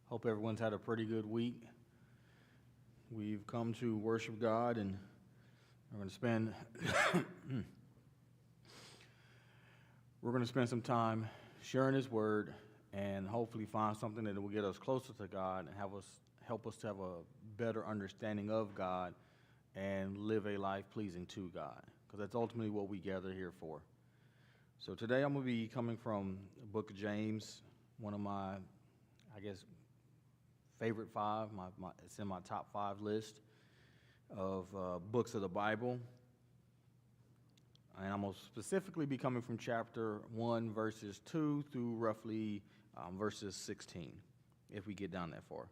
Hope everyone's had a pretty good week. We've come to worship God, and we're going to spend some time sharing His Word, and hopefully find something that will get us closer to God and help us to have a better understanding of God and live a life pleasing to God, because that's ultimately what we gather here for. So today I'm going to be coming from the book of James, one of my, favorite five. It's in my top 5 list of books of the Bible. And I'm going to specifically be coming from chapter 1, verses 2 through roughly verses 16, if we get down that far.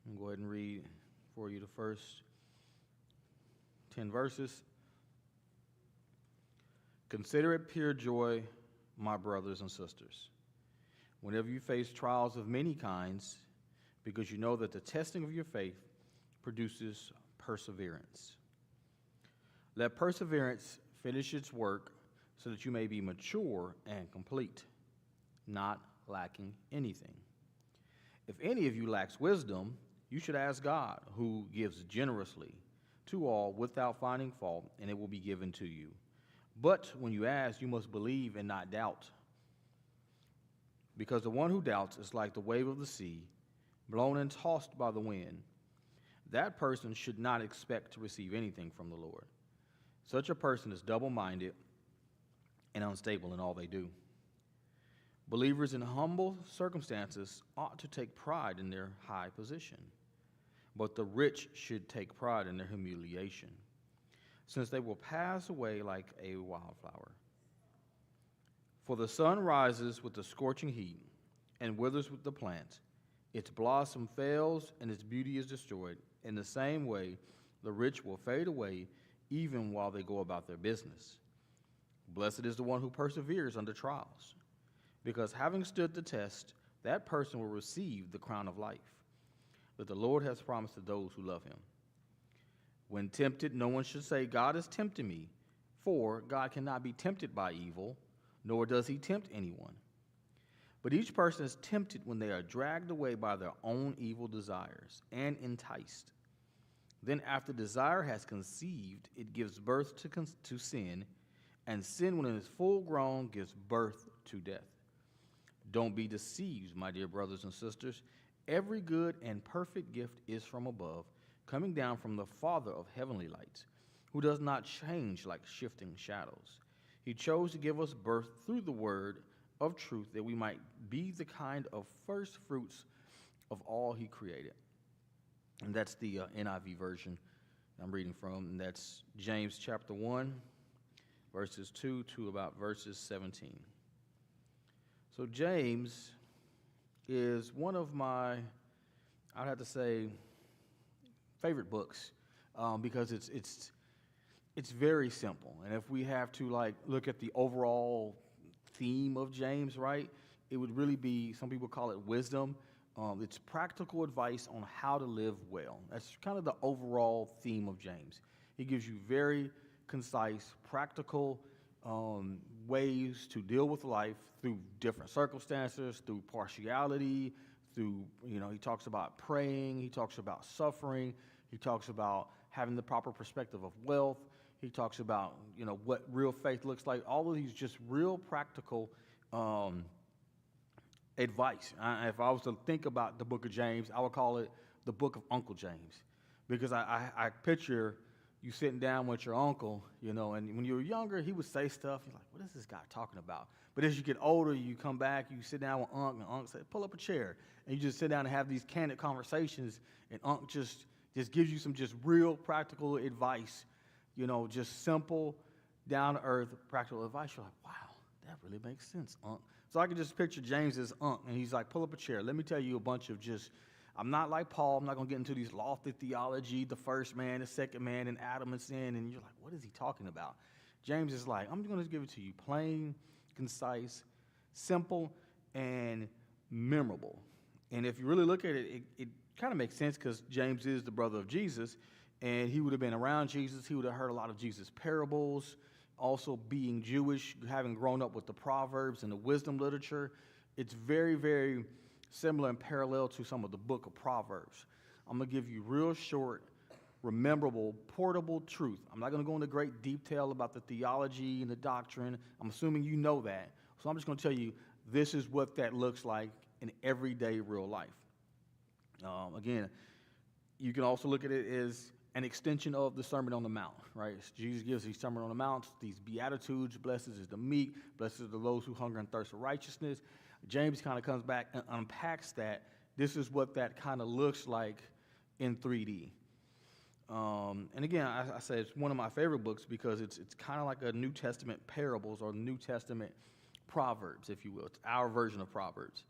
I'm going to go ahead and read for you the first 10 verses. Consider it pure joy, my brothers and sisters, whenever you face trials of many kinds, because you know that the testing of your faith produces perseverance. Let perseverance finish its work so that you may be mature and complete, not lacking anything. If any of you lacks wisdom, you should ask God, who gives generously to all without finding fault, and it will be given to you. But when you ask, you must believe and not doubt, because the one who doubts is like the wave of the sea, blown and tossed by the wind. That person should not expect to receive anything from the Lord. Such a person is double-minded and unstable in all they do. Believers in humble circumstances ought to take pride in their high position, but the rich should take pride in their humiliation, since they will pass away like a wildflower. For the sun rises with the scorching heat and withers with the plant. Its blossom fails and its beauty is destroyed. In the same way, the rich will fade away even while they go about their business. Blessed is the one who perseveres under trials, because having stood the test, that person will receive the crown of life that the Lord has promised to those who love him. When tempted, no one should say, God is tempting me, for God cannot be tempted by evil, nor does he tempt anyone. But each person is tempted when they are dragged away by their own evil desires and enticed. Then after desire has conceived, it gives birth to sin, and sin, when it is full grown, gives birth to death. Don't be deceived, my dear brothers and sisters. Every good and perfect gift is from above, coming down from the Father of heavenly lights, who does not change like shifting shadows. He chose to give us birth through the word of truth, that we might be the kind of first fruits of all he created. And that's the NIV version I'm reading from, and that's James chapter 1, verses 2 to about verses 17. So James is one of my, I'd have to say, favorite books, because it's very simple. And if we have to look at the overall theme of James, right, it would really be, some people call it wisdom. It's practical advice on how to live well. That's kind of the overall theme of James. He gives you very concise, practical ways to deal with life through different circumstances, through partiality, through, he talks about praying, he talks about suffering, he talks about having the proper perspective of wealth, he talks about, what real faith looks like. All of these just real practical advice. If I was to think about the book of James, I would call it the book of Uncle James, because I picture you sitting down with your uncle, and when you were younger, he would say stuff. You're like, what is this guy talking about? But as you get older, you come back, you sit down with Unc, and Unc said, pull up a chair. And you just sit down and have these candid conversations, and Unc just gives you some just real practical advice, just simple, down-to-earth practical advice. You're like, wow, that really makes sense, Unc. So I can just picture James as Unc, and he's like, pull up a chair. Let me tell you a bunch of I'm not like Paul. I'm not going to get into these lofty theology, the first man, the second man, and Adam and sin. And you're like, what is he talking about? James is like, I'm going to give it to you plain, concise, simple, and memorable. And if you really look at it, it kind of makes sense, because James is the brother of Jesus. And he would have been around Jesus. He would have heard a lot of Jesus' parables. Also, being Jewish, having grown up with the Proverbs and the wisdom literature, it's very, very similar and parallel to some of the book of Proverbs. I'm going to give you real short, rememberable, portable truth. I'm not going to go into great detail about the theology and the doctrine. I'm assuming you know that. So I'm just going to tell you this is what that looks like in everyday real life. Again, you can also look at it as an extension of the Sermon on the Mount, right? Jesus gives these Sermon on the Mount, these Beatitudes, blessed is the meek, blessed is those who hunger and thirst for righteousness. James kind of comes back and unpacks that. This is what that kind of looks like in 3D. And again, I say it's one of my favorite books because it's kind of like a New Testament parables or New Testament Proverbs, if you will. It's our version of Proverbs.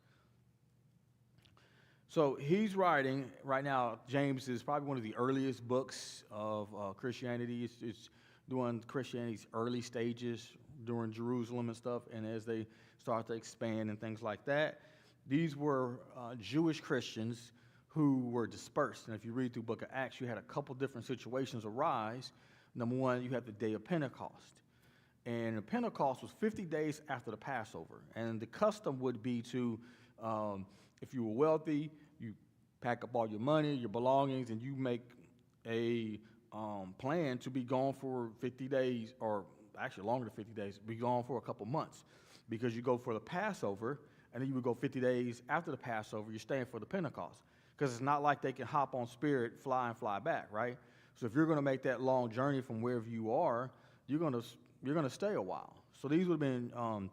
So he's writing, right now, James is probably one of the earliest books of Christianity. It's during Christianity's early stages, during Jerusalem and stuff, and as they start to expand and things like that. These were Jewish Christians who were dispersed. And if you read through the book of Acts, you had a couple different situations arise. Number one, you had the day of Pentecost. And Pentecost was 50 days after the Passover. And the custom would be to, if you were wealthy, you pack up all your money, your belongings, and you make a plan to be gone for 50 days, or actually longer than 50 days, be gone for a couple months. Because you go for the Passover, and then you would go 50 days after the Passover, you're staying for the Pentecost. Because it's not like they can hop on Spirit, fly and fly back, right? So if you're going to make that long journey from wherever you are, you're going to stay a while. So these would have been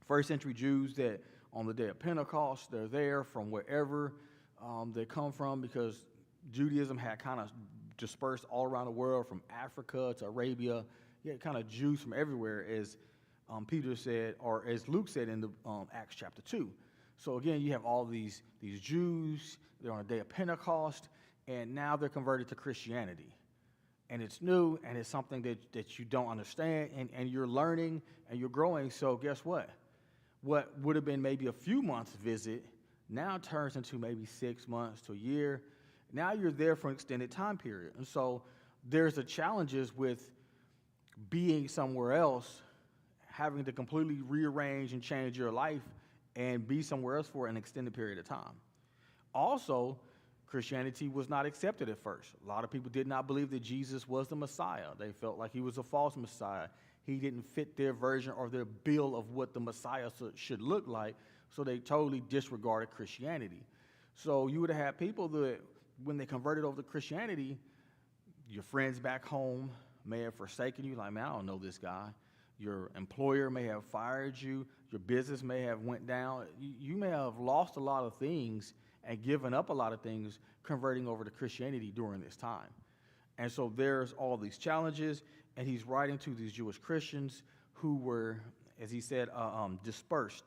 first century Jews that on the day of Pentecost, they're there from wherever they come from, because Judaism had kind of dispersed all around the world, from Africa to Arabia. You had kind of Jews from everywhere, as Peter said, or as Luke said in the Acts chapter 2. So again, you have all these Jews, they're on a day of Pentecost, and now they're converted to Christianity. And it's new, and it's something that you don't understand, and you're learning, and you're growing. So guess what? What would have been maybe a few months visit now turns into maybe 6 months to a year. Now you're there for an extended time period. And so there's the challenges with being somewhere else, having to completely rearrange and change your life and be somewhere else for an extended period of time. Also, Christianity was not accepted at first. A lot of people did not believe that Jesus was the Messiah. They felt like he was a false Messiah. He didn't fit their version or their bill of what the Messiah should look like, so they totally disregarded Christianity. So you would have had people that, when they converted over to Christianity, your friends back home may have forsaken you, like, man, I don't know this guy. Your employer may have fired you. Your business may have went down. You may have lost a lot of things and given up a lot of things converting over to Christianity during this time. And so there's all these challenges, and he's writing to these Jewish Christians who were, as he said, dispersed.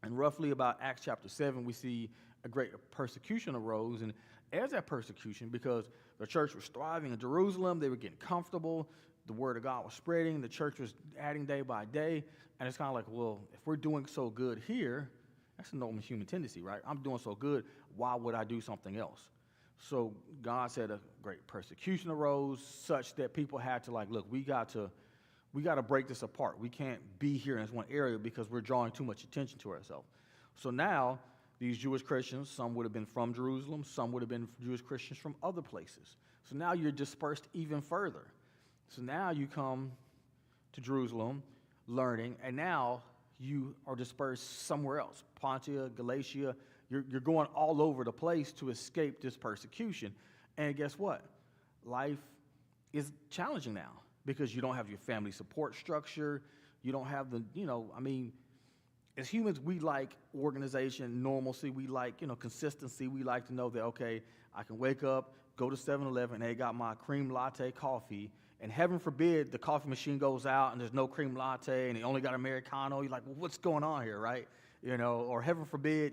And roughly about Acts chapter 7, we see a great persecution arose. And as that persecution, because the church was thriving in Jerusalem, they were getting comfortable, the word of God was spreading, the church was adding day by day, and it's kind of like, well, if we're doing so good here, that's a normal human tendency, right? I'm doing so good, why would I do something else? So God said a great persecution arose, such that people had to, like, look, we got to break this apart. We can't be here in this one area because we're drawing too much attention to ourselves. So now these Jewish Christians, some would have been from Jerusalem, some would have been Jewish Christians from other places. So now you're dispersed even further. So now you come to Jerusalem learning, and now you are dispersed somewhere else, Pontia, Galatia. You're going all over the place to escape this persecution. And guess what? Life is challenging now because you don't have your family support structure. You don't have the, as humans, we like organization, normalcy. We like, consistency. We like to know that, okay, I can wake up, go to 7-Eleven, and they got my cream latte coffee, and heaven forbid the coffee machine goes out and there's no cream latte and they only got Americano. You're like, well, what's going on here, right? Or heaven forbid,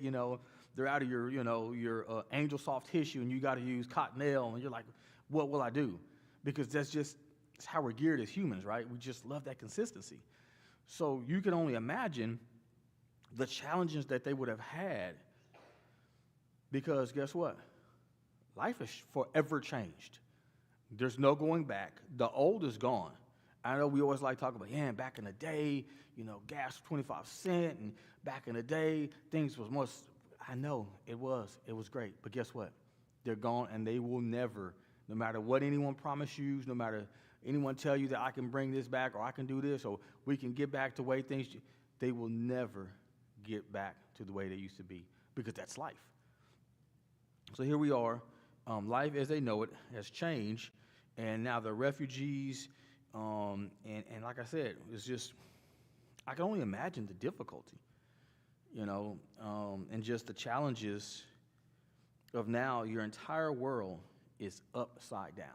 they're out of your Angel Soft tissue and you got to use Cottonelle, and you're like, what will I do? Because that's how we're geared as humans, right? We just love that consistency. So you can only imagine the challenges that they would have had, because guess what? Life is forever changed. There's no going back. The old is gone. I know we always like talking about, yeah, back in the day, gas was 25 cents, and back in the day, things was more. I know it was great, but guess what? They're gone, and they will never, no matter what anyone promise you, no matter anyone tell you that I can bring this back, or I can do this, or we can get back to the way things, they will never get back to the way they used to be, because that's life. So here we are. Life as they know it has changed, and now the refugees, and like I said, it's just, I can only imagine the difficulty, and just the challenges of now your entire world is upside down.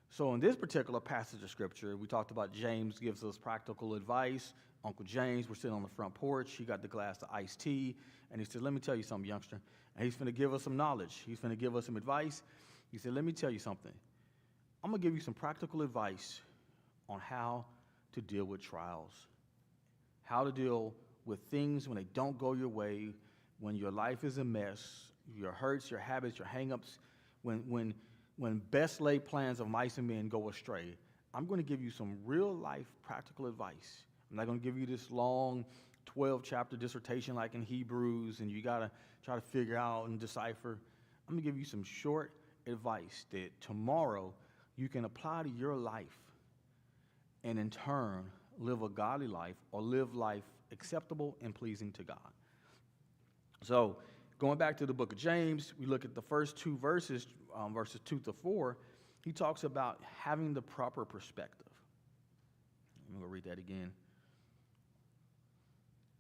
So in this particular passage of Scripture, we talked about James gives us practical advice. Uncle James, we're sitting on the front porch. He got the glass of iced tea, and he said, let me tell you something, youngster. And he's going to give us some knowledge. He's going to give us some advice. He said, let me tell you something. I'm going to give you some practical advice on how to deal with trials, how to deal with things when they don't go your way, when your life is a mess, your hurts, your habits, your hang-ups, when best laid plans of mice and men go astray. I'm going to give you some real-life practical advice. I'm not going to give you this long 12-chapter dissertation like in Hebrews, and you got to try to figure out and decipher. I'm going to give you some short advice that tomorrow you can apply to your life and in turn live a godly life or live life acceptable and pleasing to God. So going back to the book of James, we look at the first two verses, verses 2 to 4. He talks about having the proper perspective. I'm going to read that again.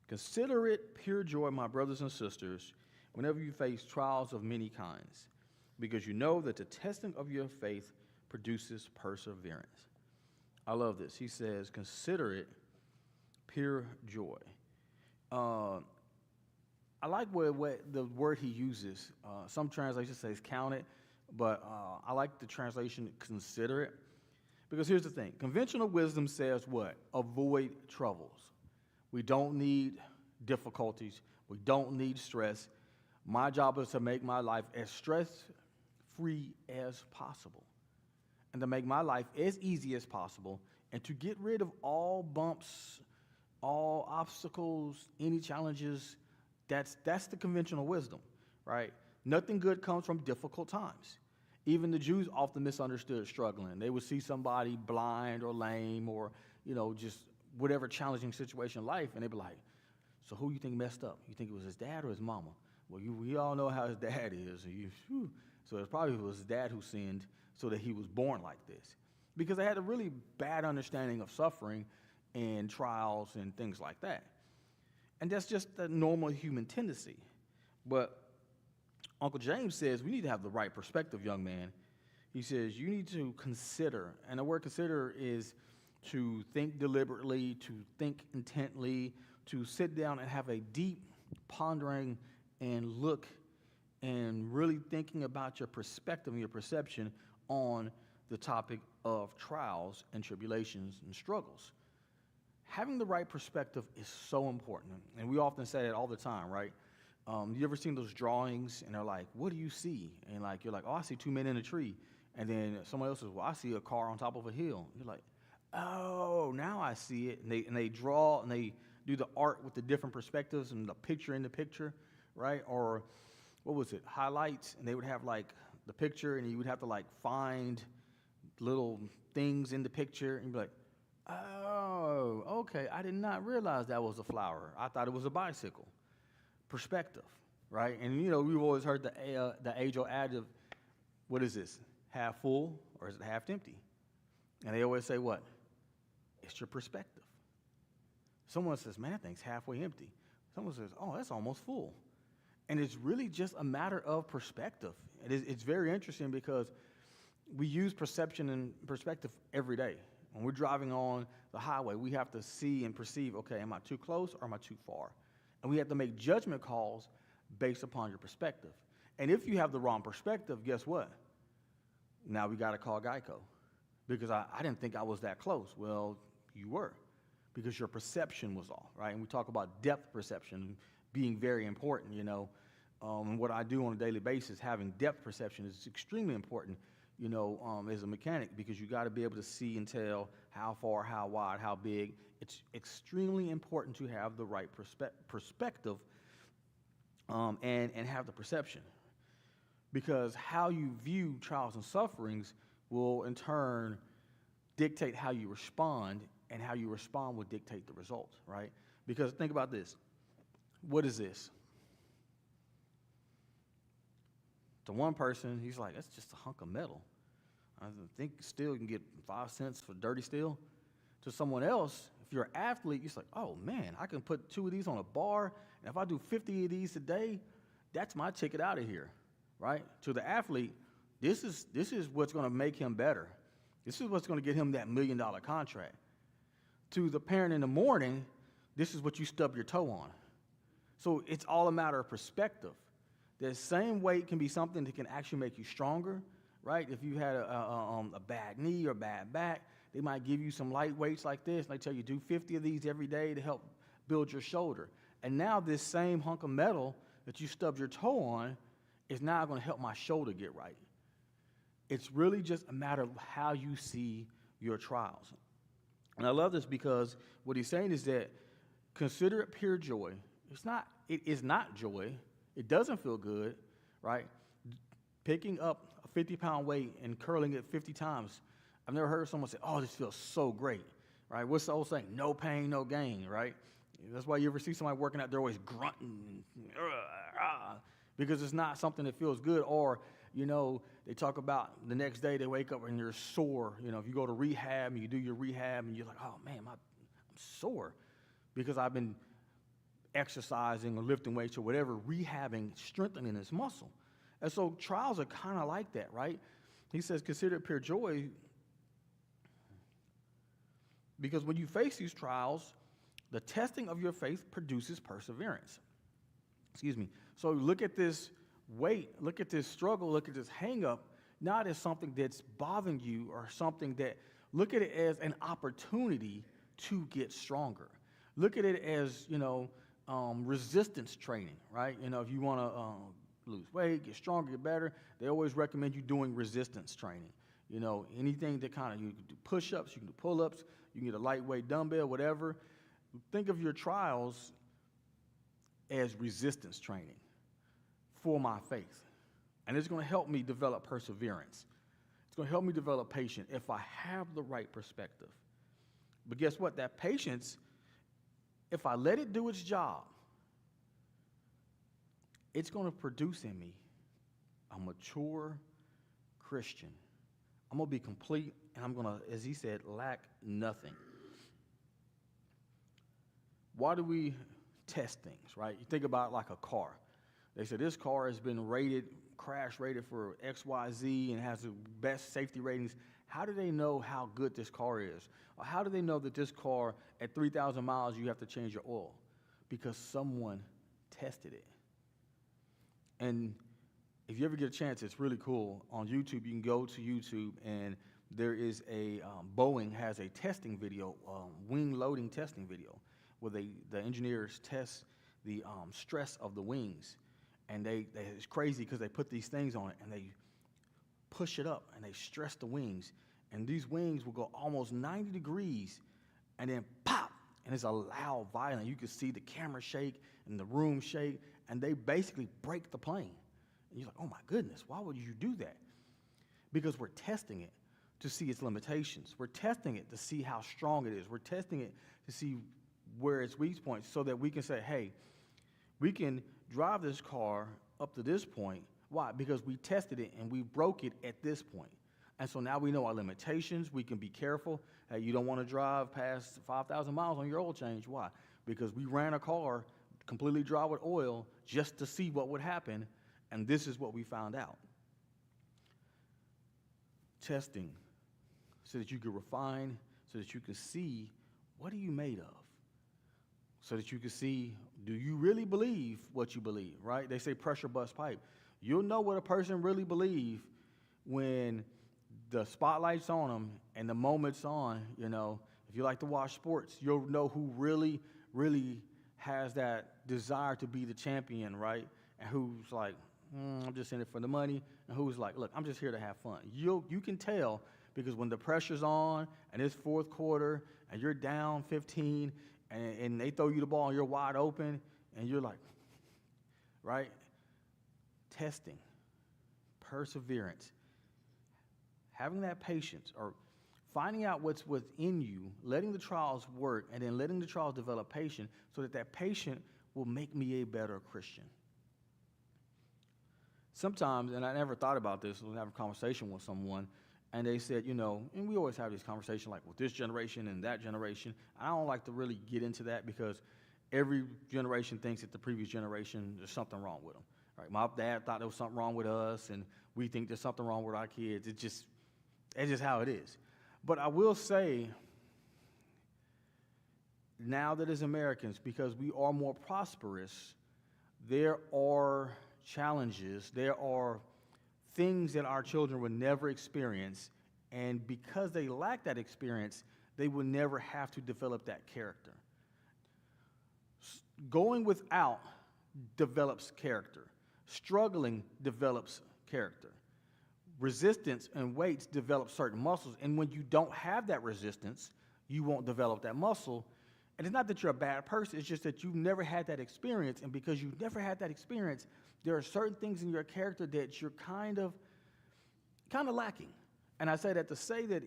Consider it pure joy, my brothers and sisters, whenever you face trials of many kinds, because you know that the testing of your faith produces perseverance. I love this. He says, consider it pure joy. I like what the word he uses. Some translations say count it, but I like the translation consider it. Because here's the thing. Conventional wisdom says what? Avoid troubles. We don't need difficulties. We don't need stress. My job is to make my life as stress-free as possible and to make my life as easy as possible and to get rid of all bumps, all obstacles, any challenges. That's the conventional wisdom, right? Nothing good comes from difficult times. Even the Jews often misunderstood struggling. They would see somebody blind or lame or, just whatever challenging situation in life, and they'd be like, so who you think messed up? You think it was his dad or his mama? Well, we all know how his dad is. So it probably was his dad who sinned so that he was born like this. Because they had a really bad understanding of suffering and trials and things like that. And that's just the normal human tendency. But Uncle James says we need to have the right perspective, young man. He says you need to consider, and the word consider is to think deliberately, to think intently, to sit down and have a deep pondering and look and really thinking about your perspective and your perception on the topic of trials and tribulations and struggles. Having the right perspective is so important, and we often say that all the time, right? You ever seen those drawings, and they're like, what do you see? And you're like, oh, I see two men in a tree. And then someone else says, well, I see a car on top of a hill. You're like, oh, now I see it. And they draw, and they do the art with the different perspectives and the picture in the picture, right? Or what was it, highlights, and they would have the picture, and you would have to find little things in the picture, and you'd be like, oh, okay, I did not realize that was a flower. I thought it was a bicycle. Perspective, right? And, we've always heard the age-old adage, what is this, half full or is it half empty? And they always say what? It's your perspective. Someone says, man, that thing's halfway empty. Someone says, oh, that's almost full. And it's really just a matter of perspective. It's very interesting because we use perception and perspective every day. When we're driving on the highway, we have to see and perceive, okay, am I too close or am I too far? And we have to make judgment calls based upon your perspective. And if you have the wrong perspective, guess what? Now we got to call Geico because I didn't think I was that close. Well, you were because your perception was off, right? And we talk about depth perception being very important, And what I do on a daily basis, having depth perception is extremely important as a mechanic, because you got to be able to see and tell how far, how wide, how big. It's extremely important to have the right perspective and have the perception, because how you view trials and sufferings will in turn dictate how you respond, and how you respond will dictate the results, right? Because think about this. What is this? To one person, he's like, that's just a hunk of metal. I think steel, you can get 5 cents for dirty steel. To someone else, if you're an athlete, you're like, oh man, I can put 2 of these on a bar, and if I do 50 of these a day, that's my ticket out of here, right? To the athlete, this is what's going to make him better. This is what's going to get him that $1 million contract. To the parent in the morning, this is what you stub your toe on. So it's all a matter of perspective. The same weight can be something that can actually make you stronger, right? If you had a bad knee or bad back, they might give you some light weights like this, and they tell you do 50 of these every day to help build your shoulder. And now this same hunk of metal that you stubbed your toe on is now going to help my shoulder get right. It's really just a matter of how you see your trials. And I love this because what he's saying is that consider it pure joy. It is not joy. It doesn't feel good, right? Picking up a 50-pound weight and curling it 50 times. I've never heard someone say, oh, this feels so great, right? What's the old saying? No pain, no gain, right? That's why you ever see somebody working out, they're always grunting, because it's not something that feels good. Or, they talk about the next day they wake up and you're sore. If you go to rehab and you do your rehab and you're like, oh, man, I'm sore because I've been exercising or lifting weights or whatever, rehabbing, strengthening this muscle. And so trials are kind of like that, right? He says, consider it pure joy, because when you face these trials, the testing of your faith produces perseverance. So look at this weight, look at this struggle, look at this hang-up, not as something that's bothering you or something that, look at it as an opportunity to get stronger. Look at it as, resistance training, right? If you want to lose weight, get stronger, get better, they always recommend you doing resistance training. Anything that you can do push-ups, you can do pull-ups, you can get a lightweight dumbbell, whatever. Think of your trials as resistance training for my faith. And it's going to help me develop perseverance. It's going to help me develop patience if I have the right perspective. But guess what? That patience, if I let it do its job, it's going to produce in me a mature Christian. I'm going to be complete, and I'm going to, as he said, lack nothing. Why do we test things, right? You think about like a car. They say this car has been crash rated for XYZ and has the best safety ratings. How do they know how good this car is? Or how do they know that this car, at 3,000 miles, you have to change your oil? Because someone tested it. And if you ever get a chance, it's really cool. On YouTube, you can go to YouTube, and there is Boeing has a testing video, wing loading testing video, where the engineers test the stress of the wings. And it's crazy because they put these things on it, and they push it up, and they stress the wings. And these wings will go almost 90 degrees, and then pop, and it's a loud, violent. You can see the camera shake and the room shake, and they basically break the plane. And you're like, oh my goodness, why would you do that? Because we're testing it to see its limitations. We're testing it to see how strong it is. We're testing it to see where its weak points, so that we can say, hey, we can drive this car up to this point. Why? Because we tested it and we broke it at this point. And so now we know our limitations. We can be careful. Hey, you don't want to drive past 5,000 miles on your oil change. Why? Because we ran a car completely dry with oil just to see what would happen, and this is what we found out. Testing so that you can refine, so that you can see what are you made of, so that you can see, do you really believe what you believe, right? They say pressure bust pipe. You'll know what a person really believes when the spotlight's on them and the moment's on. If you like to watch sports, you'll know who really, really has that desire to be the champion, right? And who's like, I'm just in it for the money, and who's like, look, I'm just here to have fun. You can tell because when the pressure's on and it's fourth quarter and you're down 15 and they throw you the ball and you're wide open and you're like, right? Testing, perseverance, having that patience, or finding out what's within you, letting the trials work, and then letting the trials develop patience so that that patient will make me a better Christian. Sometimes, and I never thought about this, I was having a conversation with someone, and they said, and we always have this conversation like with this generation and that generation. I don't like to really get into that because every generation thinks that the previous generation, there's something wrong with them. Right? My dad thought there was something wrong with us, and we think there's something wrong with our kids. It's just how it is. But I will say, now that as Americans, because we are more prosperous, there are challenges, there are things that our children would never experience, and because they lack that experience, they will never have to develop that character. Going without develops character. Struggling develops character. Resistance and weights develop certain muscles, and when you don't have that resistance, you won't develop that muscle. And it's not that you're a bad person, it's just that you've never had that experience, and because you've never had that experience, there are certain things in your character that you're kind of lacking. And I say that to say that,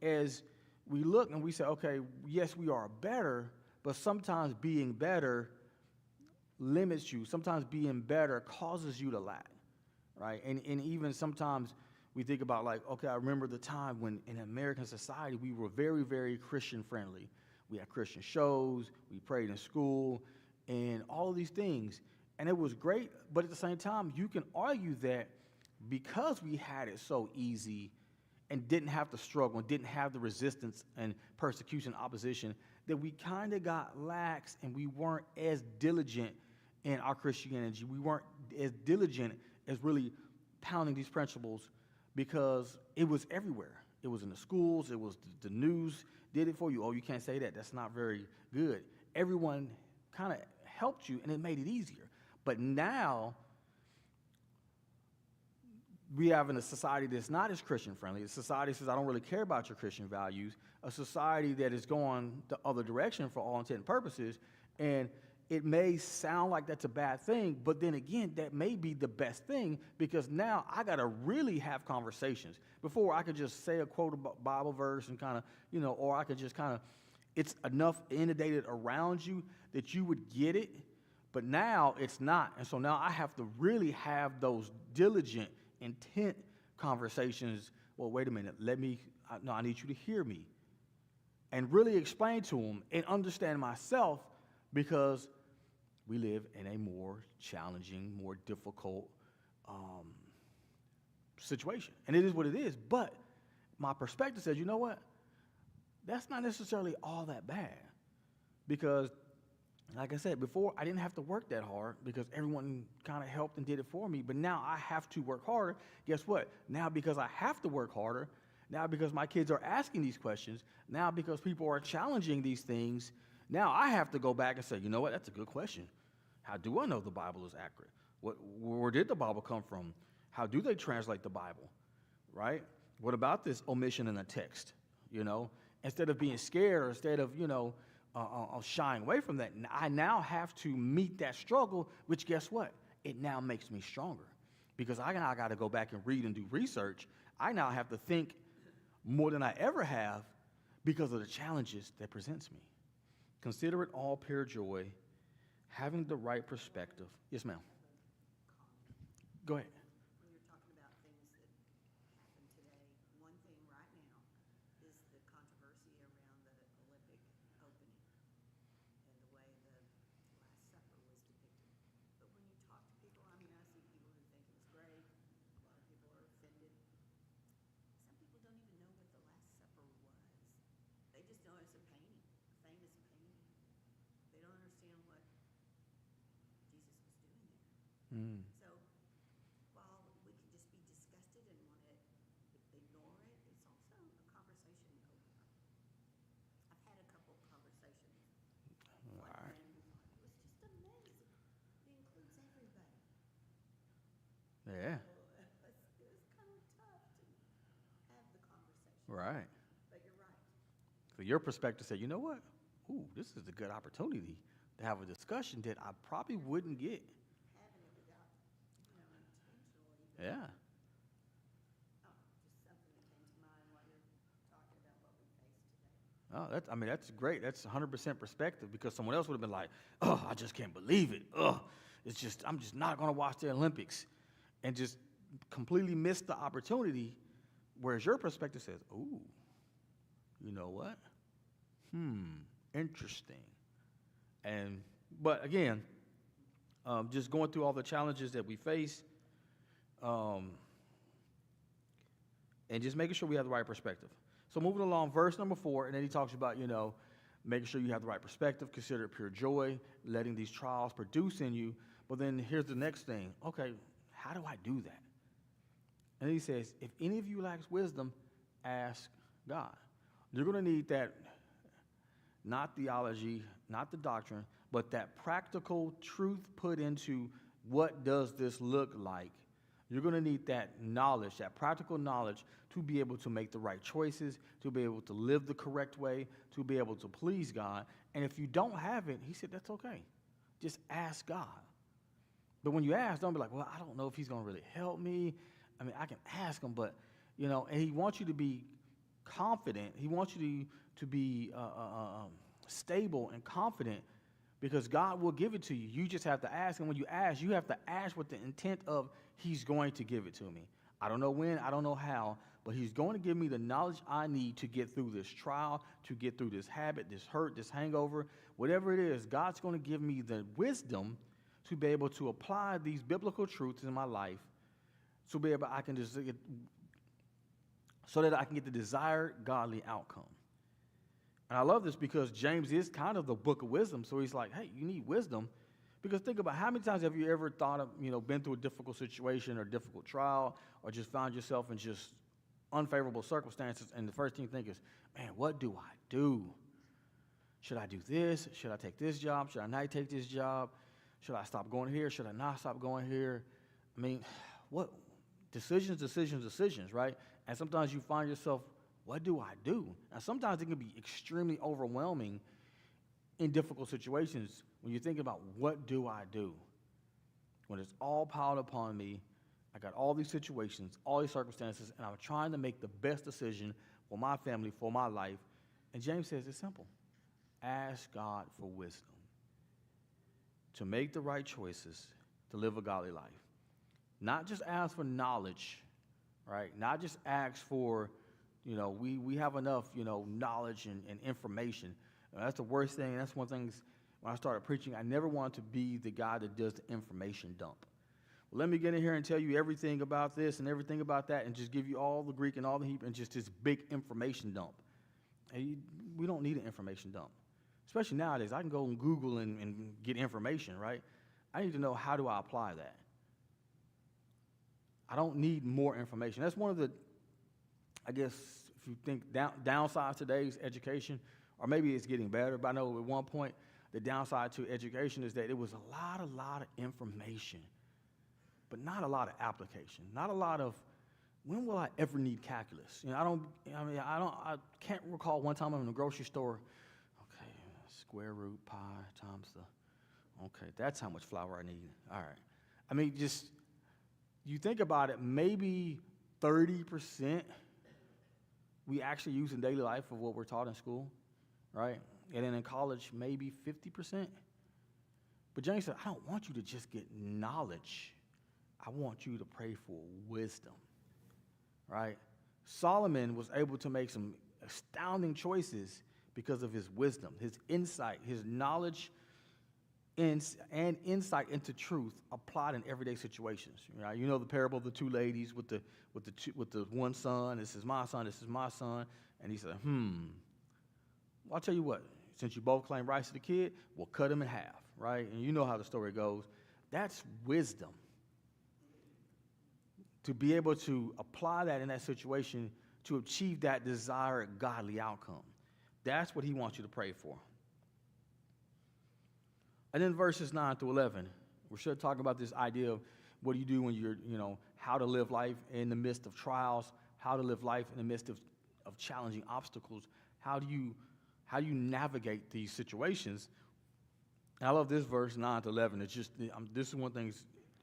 as we look and we say, okay, yes, we are better, but sometimes being better limits you. Sometimes being better causes you to lack, right? And even sometimes we think about like, okay, I remember the time when in American society, we were very, very Christian friendly. We had Christian shows, we prayed in school, and all of these things. And it was great, but at the same time, you can argue that because we had it so easy and didn't have to struggle and didn't have the resistance and persecution, opposition, that we kind of got lax and we weren't as diligent in our Christianity. We weren't as diligent as really pounding these principles because it was everywhere. It was in the schools, it was the news did it for you. Oh, you can't say that. That's not very good. Everyone kind of helped you, and it made it easier. But now, we have in a society that's not as Christian friendly. A society says, I don't really care about your Christian values. A society that is going the other direction for all intent and purposes. And it may sound like that's a bad thing, but then again, that may be the best thing because now I got to really have conversations. Before, I could just say a quote about Bible verse and kind of, or I could just kind of, it's enough inundated around you that you would get it. But now it's not. And so now I have to really have those diligent, intent conversations. Well, wait a minute. I need you to hear me. And really explain to them and understand myself because we live in a more challenging, more difficult situation. And it is what it is. But my perspective says, you know what? That's not necessarily all that bad. Because like I said before, I didn't have to work that hard because everyone kind of helped and did it for me. But now I have to work harder. Guess what? Now because I have to work harder, now because my kids are asking these questions, now because people are challenging these things, now I have to go back and say, you know what? That's a good question. How do I know the Bible is accurate? Where did the Bible come from? How do they translate the Bible? Right? What about this omission in the text? Instead of being scared or instead of, shying away from that, I now have to meet that struggle, which guess what? It now makes me stronger because I now got to go back and read and do research. I now have to think more than I ever have because of the challenges that presents me. Consider it all pure joy, having the right perspective. Yes, ma'am. Go ahead. When you're talking about things that happen today, one thing right now is the controversy around the Olympic opening and the way the Last Supper was depicted. But when you talk to people, I see people who think it was great. A lot of people are offended. Some people don't even know what the Last Supper was. They just know it's a painting, a famous painting. They don't understand what Jesus was doing there. Mm. So while we can just be disgusted and want to ignore it, it's also a conversation opener. I've had a couple conversations. One All right. friend who thought it was just amazing. It includes everybody. Right. But you're right. So your perspective said, you know what? Ooh, this is a good opportunity to have a discussion that I probably wouldn't get. Having it without, intentionally. Yeah. Oh, just something that came to mind while you're talking about what we face today. Oh, that's great. That's 100% perspective because someone else would have been like, oh, I just can't believe it. I'm just not going to watch the Olympics and just completely miss the opportunity. Whereas your perspective says, ooh, you know what? Interesting. But again, just going through all the challenges that we face, and just making sure we have the right perspective. So moving along, verse number 4, and then he talks about, making sure you have the right perspective, consider it pure joy, letting these trials produce in you. But then here's the next thing. Okay, how do I do that? And then he says, if any of you lacks wisdom, ask God. You're going to need that, not theology, not the doctrine, but that practical truth put into what does this look like. You're going to need that knowledge, that practical knowledge to be able to make the right choices, to be able to live the correct way, to be able to please God. And if you don't have it, he said, that's okay. Just ask God. But when you ask, don't be like, well, I don't know if he's going to really help me. I mean, I can ask him, but, and he wants you to be confident. He wants you to be stable and confident because God will give it to you. You just have to ask. And when you ask, you have to ask with the intent of he's going to give it to me. I don't know when, I don't know how, but he's going to give me the knowledge I need to get through this trial, to get through this habit, this hurt, this hangover, whatever it is. God's going to give me the wisdom to be able to apply these biblical truths in my life so that I can get the desired godly outcome. And I love this because James is kind of the book of wisdom. So he's like, hey, you need wisdom. Because think about how many times have you ever thought of, been through a difficult situation or difficult trial or just found yourself in just unfavorable circumstances. And the first thing you think is, man, what do I do? Should I do this? Should I take this job? Should I not take this job? Should I stop going here? Should I not stop going here? I mean, what? Decisions, right? And sometimes you find yourself, what do I do? And sometimes it can be extremely overwhelming in difficult situations when you're thinking about what do I do? When it's all piled upon me, I got all these situations, all these circumstances, and I'm trying to make the best decision for my family, for my life. And James says it's simple. Ask God for wisdom to make the right choices, to live a godly life. Not just ask for knowledge, right? Not just ask for, we have enough, knowledge and information. That's the worst thing. That's one thing when I started preaching, I never wanted to be the guy that does the information dump. Well, let me get in here and tell you everything about this and everything about that and just give you all the Greek and all the Hebrew and just this big information dump. And we don't need an information dump. Especially nowadays, I can go on Google and get information, right? I need to know, how do I apply that? I don't need more information. That's one of the, I guess, if you think downside to today's education, or maybe it's getting better, but I know at one point the downside to education is that it was a lot of information, but not a lot of application, not a lot of, when will I ever need calculus? I can't recall one time I'm in the grocery store, okay, square root pi times okay, that's how much flour I need. All right. I mean, just, you think about it, maybe 30% we actually use in daily life of what we're taught in school, right? And then in college, maybe 50%. But James said, I don't want you to just get knowledge. I want you to pray for wisdom, right? Solomon was able to make some astounding choices because of his wisdom, his insight, his knowledge, and insight into truth applied in everyday situations. Right? You know the parable of the two ladies with the one son. This is my son. This is my son. And he said, well, I'll tell you what. Since you both claim rights to the kid, we'll cut him in half. Right? And you know how the story goes. That's wisdom. To be able to apply that in that situation to achieve that desired godly outcome. That's what he wants you to pray for. And then verses 9 through 11, we're still talking about this idea of what do you do when you're, how to live life in the midst of trials, how to live life in the midst of of challenging obstacles. How do you navigate these situations? And I love this verse 9 to 11. It's just this is one thing.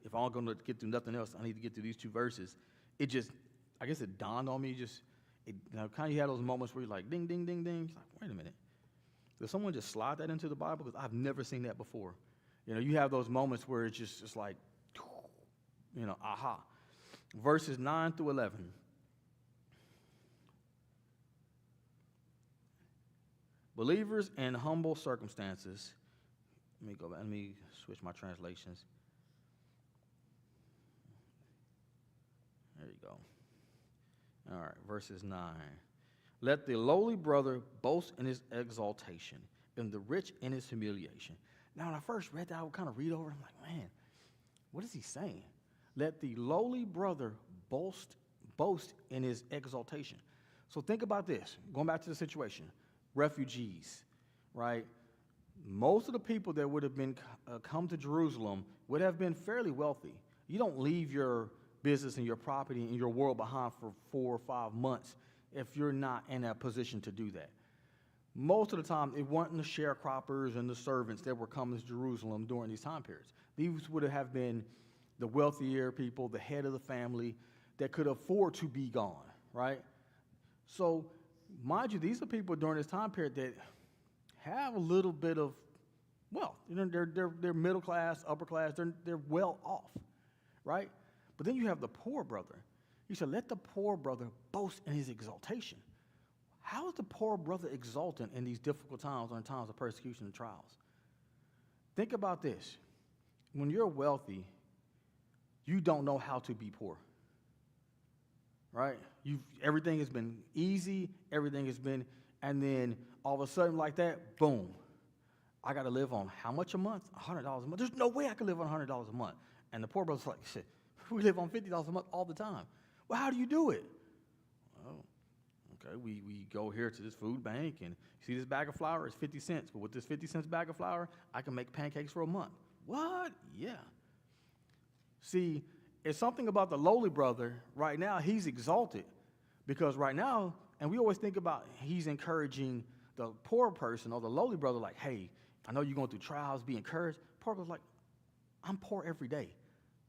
If I'm going to get through nothing else, I need to get through these two verses. It just, I guess it dawned on me. Kind of you had those moments where you're like, ding, ding, ding, ding. It's like, wait a minute. Did someone just slide that into the Bible? Because I've never seen that before. You have those moments where it's just like, aha. Verses 9 through 11. Believers in humble circumstances. Let me go back. Let me switch my translations. There you go. All right, verses 9. Let the lowly brother boast in his exaltation, and the rich in his humiliation. Now, when I first read that, I would kind of read over it. I'm like, man, what is he saying? Let the lowly brother boast in his exaltation. So think about this. Going back to the situation. Refugees, right? Most of the people that would have been come to Jerusalem would have been fairly wealthy. You don't leave your business and your property and your world behind for 4 or 5 months if you're not in a position to do that. Most of the time, it wasn't the sharecroppers and the servants that were coming to Jerusalem during these time periods. These would have been the wealthier people, the head of the family, that could afford to be gone, right? So, mind you, these are people during this time period that have a little bit of wealth. They're middle class, upper class. They're well off, right? But then you have the poor brother. He said, let the poor brother boast in his exaltation. How is the poor brother exultant in these difficult times or in times of persecution and trials? Think about this. When you're wealthy, you don't know how to be poor, right? Everything has been easy. Everything has been, and then all of a sudden like that, boom. I got to live on how much a month? $100 a month. There's no way I can live on $100 a month. And the poor brother's like, shit, we live on $50 a month all the time. Well, how do you do it? Well, okay, we go here to this food bank, and see this bag of flour is 50 cents. But with this 50 cents bag of flour, I can make pancakes for a month. What? Yeah. See, it's something about the lowly brother. Right now, he's exalted. Because right now, and we always think about he's encouraging the poor person or the lowly brother, like, hey, I know you're going through trials, be encouraged. Poor brother's like, I'm poor every day.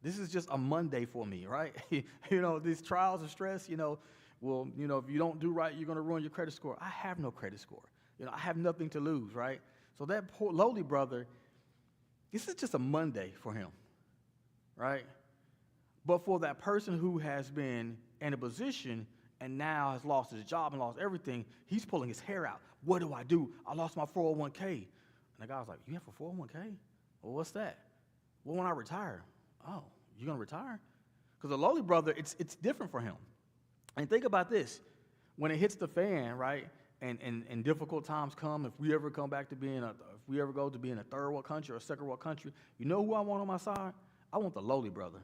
This is just a Monday for me, right? These trials and stress, if you don't do right, you're going to ruin your credit score. I have no credit score. I have nothing to lose, right? So that poor lowly brother, this is just a Monday for him, right? But for that person who has been in a position and now has lost his job and lost everything, he's pulling his hair out. What do I do? I lost my 401k. And the guy's like, you have a 401k? Well, what's that? Well, when I retire. Oh, you're going to retire? Because the lowly brother, it's different for him. And think about this. When it hits the fan, right, and difficult times come, if we ever go to being a third world country or a second world country, you know who I want on my side? I want the lowly brother,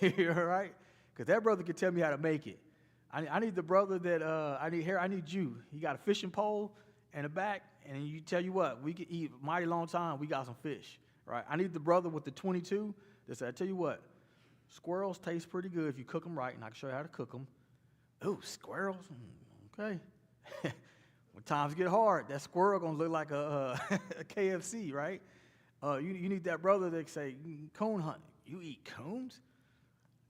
right? Because that brother can tell me how to make it. I need the brother that, I need you. He got a fishing pole and a back, and you tell you what, we could eat a mighty long time, we got some fish, right? I need the brother with the 22 that said, I tell you what, squirrels taste pretty good if you cook them right, and I can show you how to cook them. Ooh, squirrels? Okay. When times get hard, that squirrel going to look like a KFC, right? You need that brother that say, coon hunting. You eat coons?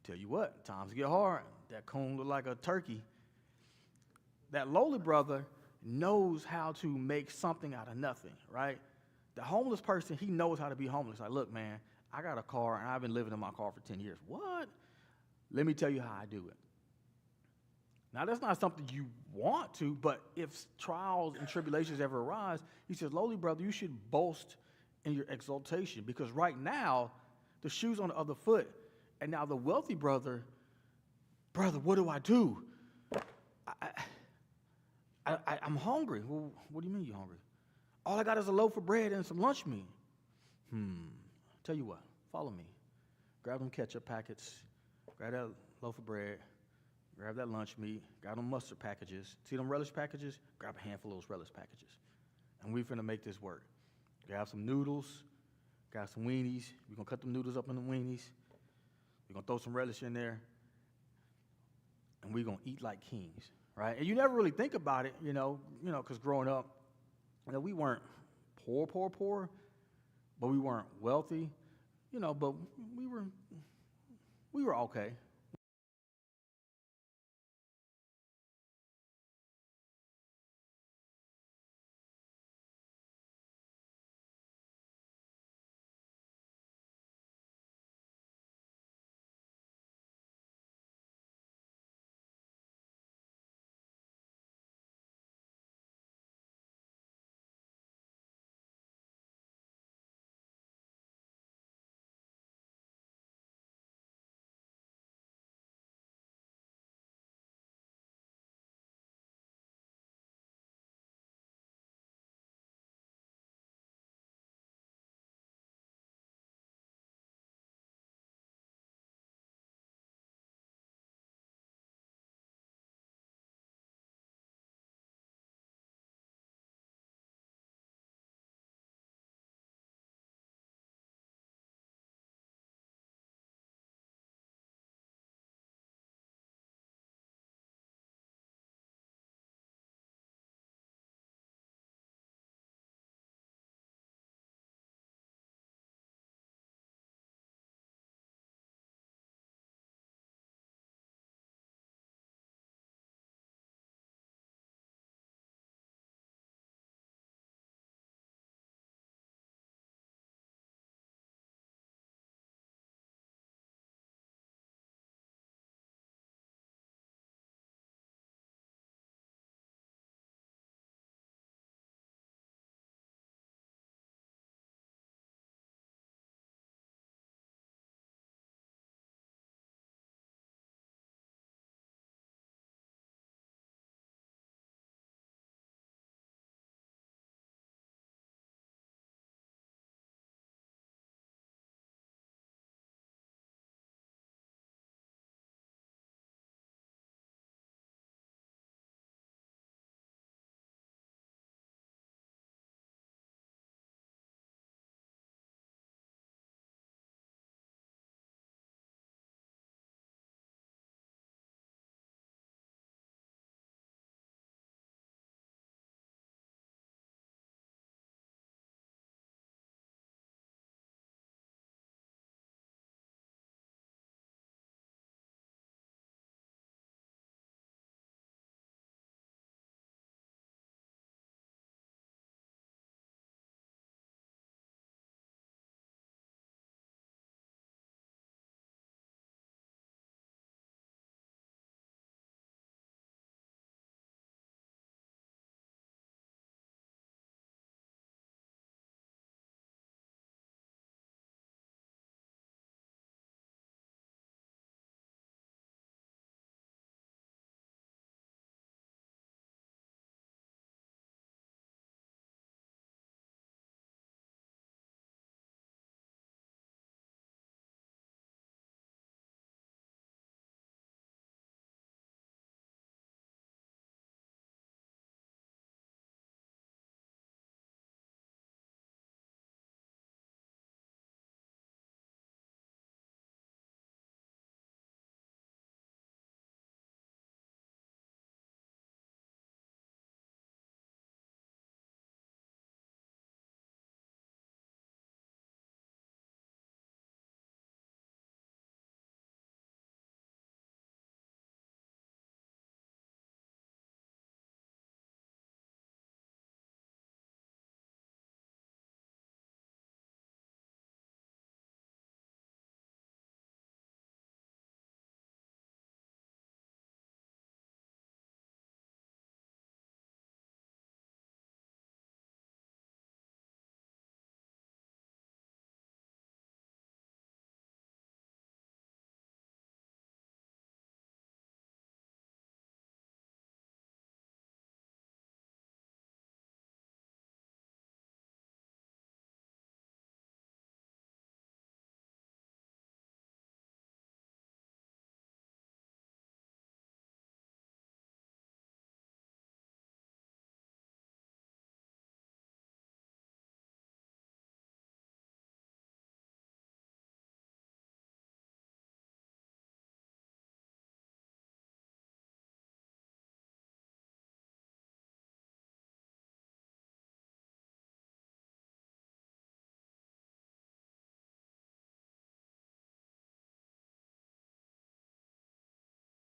Tell you what, times get hard, that coon look like a turkey. That lowly brother knows how to make something out of nothing, right? The homeless person, he knows how to be homeless. Like, look, man, I got a car, and I've been living in my car for 10 years. What? Let me tell you how I do it. Now, that's not something you want to, but if trials and tribulations ever arise, he says, lowly brother, you should boast in your exaltation, because right now, the shoe's on the other foot, and now the wealthy brother, what do I do? I'm hungry. Well, what do you mean you're hungry? All I got is a loaf of bread and some lunch meat. Tell you what, follow me. Grab them ketchup packets, grab that loaf of bread, grab that lunch meat, grab them mustard packages. See them relish packages? Grab a handful of those relish packages. And we're finna make this work. Grab some noodles, grab some weenies. We're gonna cut them noodles up in the weenies. We're gonna throw some relish in there. And we're gonna eat like kings. right? And you never really think about it, because growing up, we weren't poor, but we weren't wealthy, but we were okay.